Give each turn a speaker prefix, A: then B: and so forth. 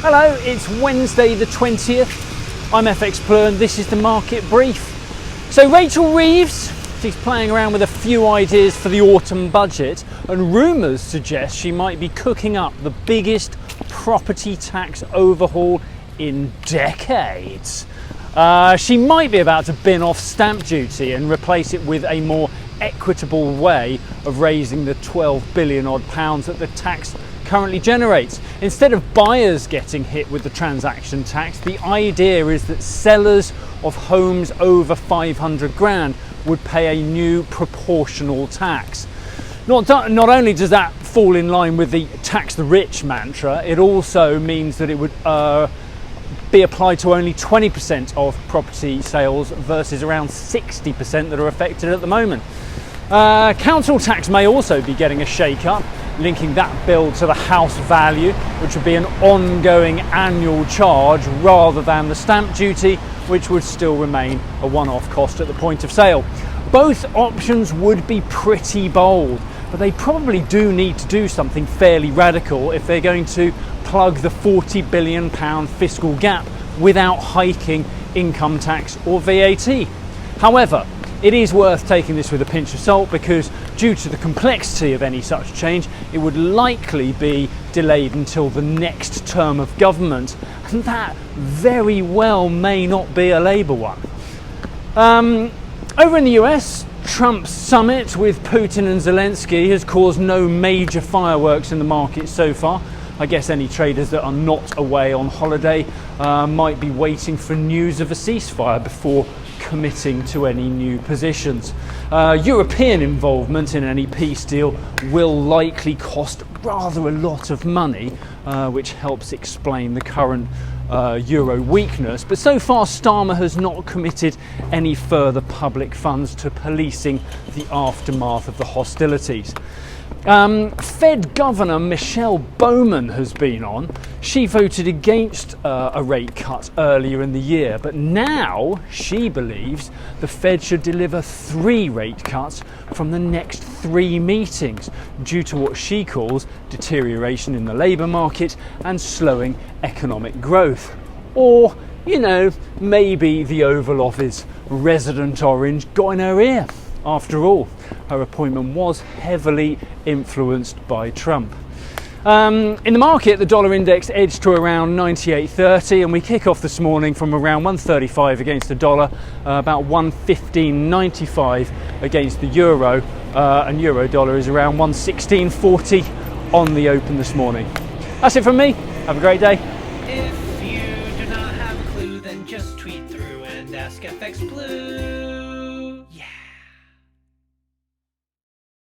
A: Hello, it's Wednesday the 20th. I'm FxPlew and this is the market brief. So Rachel Reeves, she's playing around with a few ideas for the autumn budget, and rumours suggest she might be cooking up the biggest property tax overhaul in decades. She might be about to bin off stamp duty and replace it with a more equitable way of raising the 12 billion odd pounds that the tax currently generates. Instead of buyers getting hit with the transaction tax, the idea is that sellers of homes over 500 grand would pay a new proportional tax. Not only does that fall in line with the tax the rich mantra, it also means that it would be applied to only 20% of property sales versus around 60% that are affected at the moment. Council tax may also be getting a shake-up, linking that bill to the house value, which would be an ongoing annual charge rather than the stamp duty, which would still remain a one-off cost at the point of sale. Both options would be pretty bold, but they probably do need to do something fairly radical if they're going to plug the £40 billion fiscal gap without hiking income tax or VAT. However, it is worth taking this with a pinch of salt because due to the complexity of any such change, it would likely be delayed until the next term of government, and that very well may not be a Labour one. Over in the US, Trump's summit with Putin and Zelensky has caused no major fireworks in the market so far. I guess any traders that are not away on holiday might be waiting for news of a ceasefire before committing to any new positions. European involvement in any peace deal will likely cost rather a lot of money, which helps explain the current euro weakness. But so far, Starmer has not committed any further public funds to policing the aftermath of the hostilities. Fed Governor Michelle Bowman has been on. She voted against a rate cut earlier in the year, but now she believes the Fed should deliver 3 rate cuts from the next 3 meetings due to what she calls deterioration in the labour market and slowing economic growth. Or, you know, maybe the Oval Office resident orange got in her ear. After all, her appointment was heavily influenced by Trump. In the market, the dollar index edged to around 98.30, and we kick off this morning from around 135 against the dollar, about 115.95 against the euro, and euro dollar is around 116.40 on the open this morning. That's it from me. Have a great day.
B: If you do not have a clue, then just tweet through and ask FxPlew.